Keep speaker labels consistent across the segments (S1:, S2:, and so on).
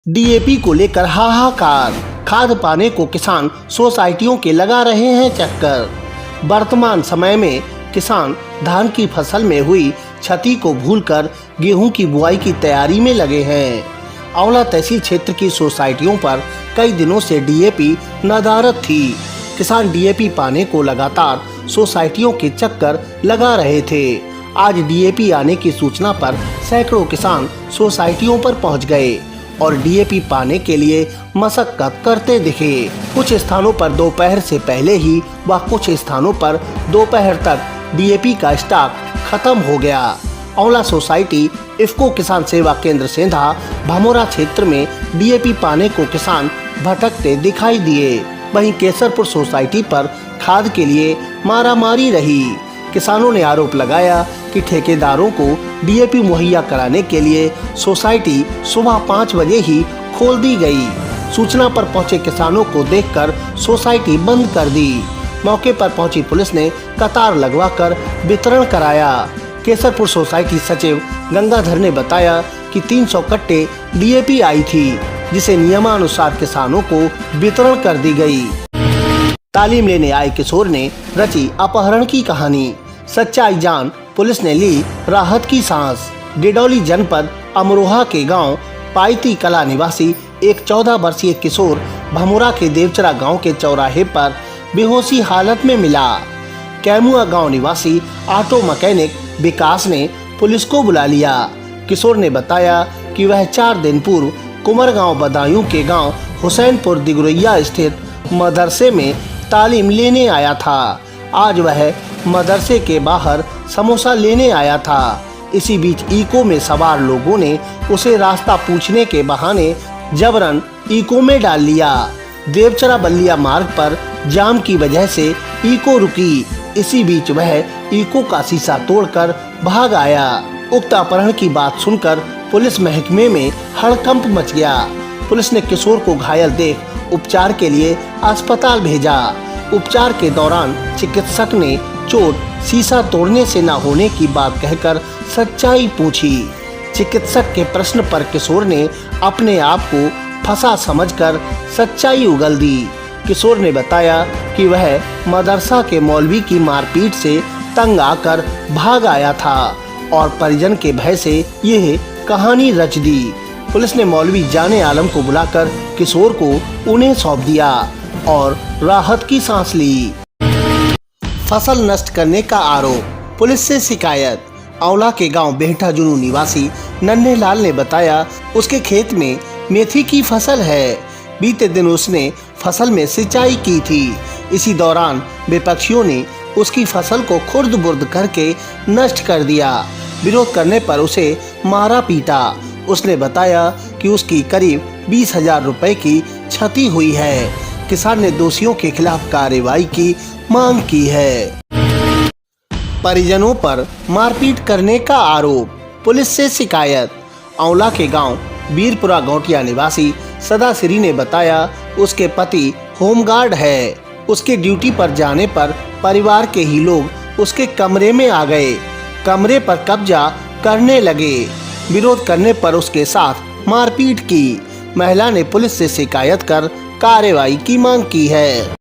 S1: DAP को लेकर हाहाकार, खाद पाने को किसान सोसाइटियों के लगा रहे हैं चक्कर। वर्तमान समय में किसान धान की फसल में हुई क्षति को भूलकर गेहूं की बुआई की तैयारी में लगे हैं। आंवला तहसील क्षेत्र की सोसाइटियों पर कई दिनों से डीएपी नदारद थी। किसान डीएपी पाने को लगातार सोसाइटियों के चक्कर लगा रहे थे। आज डीएपी आने की सूचना पर सैकड़ों किसान सोसाइटियों पर पहुंच गए और डीएपी पाने के लिए मशक्कत करते दिखे। कुछ स्थानों पर दोपहर से पहले ही व कुछ स्थानों पर दोपहर तक डीएपी का स्टॉक खत्म हो गया। आंवला सोसाइटी इफ्को किसान सेवा केंद्र सेंधा भामोरा क्षेत्र में डीएपी पाने को किसान भटकते दिखाई दिए। वहीं केसरपुर सोसाइटी पर खाद के लिए मारामारी रही। किसानों ने आरोप लगाया कि ठेकेदारों को डीएपी मुहैया कराने के लिए सोसाइटी सुबह 5 बजे ही खोल दी गई। सूचना पर पहुंचे किसानों को देखकर सोसाइटी बंद कर दी। मौके पर पहुंची पुलिस ने कतार लगवाकर वितरण कराया। केसरपुर सोसाइटी सचिव गंगाधर ने बताया कि 300 कट्टे डीएपी आई थी, जिसे नियमानुसार किसानों को वितरण कर दी गई। तालीम लेने आए किशोर ने रची अपहरण की कहानी, सच्चाई जान पुलिस ने ली राहत की सांस। डिडौली जनपद अमरोहा के गांव पाइती कला निवासी एक 14 वर्षीय किशोर भामोरा के देवचरा गांव के चौराहे पर बेहोशी हालत में मिला। कैमुआ गांव निवासी ऑटो मैकेनिक विकास ने पुलिस को बुला लिया। किशोर ने बताया कि वह 4 दिन पूर्व कुमरगांव बदायूं के गांव हुसैनपुर दिगुरैया स्थित मदरसे में तालीम लेने आया था। आज वह मदरसे के बाहर समोसा लेने आया था। इसी बीच इको में सवार लोगों ने उसे रास्ता पूछने के बहाने जबरन इको में डाल लिया। देवचरा बल्लिया मार्ग पर जाम की वजह से इको रुकी। इसी बीच वह इको का शीशा तोड़कर भाग आया। उक्त अपहरण की बात सुनकर पुलिस महकमे में हड़कंप मच गया। पुलिस ने किशोर को घायल देख उपचार के लिए अस्पताल भेजा। उपचार के दौरान चिकित्सक ने चोट शीशा तोड़ने से न होने की बात कहकर सच्चाई पूछी। चिकित्सक के प्रश्न पर किशोर ने अपने आप को फंसा समझकर सच्चाई उगल दी। किशोर ने बताया कि वह मदरसा के मौलवी की मारपीट से तंग आकर भाग आया था और परिजन के भय से यह कहानी रच दी। पुलिस ने मौलवी जाने आलम को बुलाकर किशोर को उन्हें सौंप दिया और राहत की सांस ली। फसल नष्ट करने का आरोप, पुलिस से शिकायत। आंवला के गांव बेहटा जुनू निवासी नन्हे लाल ने बताया उसके खेत में मेथी की फसल है। बीते दिन उसने फसल में सिंचाई की थी। इसी दौरान विपक्षियों ने उसकी फसल को खुर्द बुर्द करके नष्ट कर दिया। विरोध करने पर उसे मारा पीटा। उसने बताया कि उसकी करीब 20,000 रुपए की क्षति हुई है। किसान ने दोषियों के खिलाफ कार्रवाई की मांग की है। परिजनों पर मारपीट करने का आरोप, पुलिस से शिकायत। आंवला के गांव वीरपुरा गौटिया निवासी सदाश्री ने बताया उसके पति होमगार्ड है। उसके ड्यूटी पर जाने पर परिवार के ही लोग उसके कमरे में आ गए, कमरे पर कब्जा करने लगे। विरोध करने पर उसके साथ मारपीट की। महिला ने पुलिस से शिकायत कर कार्रवाई की मांग की है।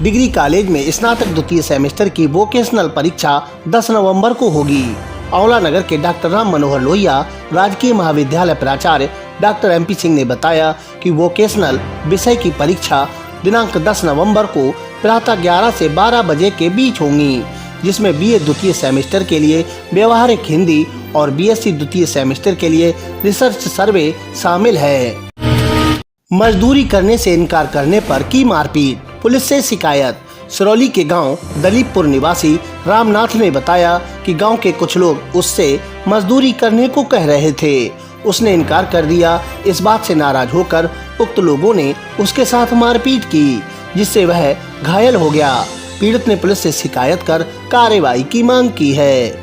S1: डिग्री कॉलेज में स्नातक द्वितीय सेमेस्टर की वोकेशनल परीक्षा 10 नवंबर को होगी। आंवला नगर के डॉक्टर राम मनोहर लोहिया राजकीय महाविद्यालय प्राचार्य डॉक्टर MP सिंह ने बताया कि वोकेशनल विषय की परीक्षा दिनांक 10 नवंबर को प्रातः 11 से 12 बजे के बीच होंगी, जिसमें BA द्वितीय सेमेस्टर के लिए व्यवहारिक हिंदी और BSc द्वितीय सेमेस्टर के लिए रिसर्च सर्वे शामिल है। मजदूरी करने से इनकार करने पर की मारपीट, पुलिस से शिकायत। सिरौली के गांव दलीपपुर निवासी रामनाथ ने बताया कि गांव के कुछ लोग उससे मजदूरी करने को कह रहे थे। उसने इनकार कर दिया। इस बात से नाराज होकर उक्त लोगों ने उसके साथ मारपीट की, जिससे वह घायल हो गया। पीड़ित ने पुलिस से शिकायत कर कार्रवाई की मांग की है।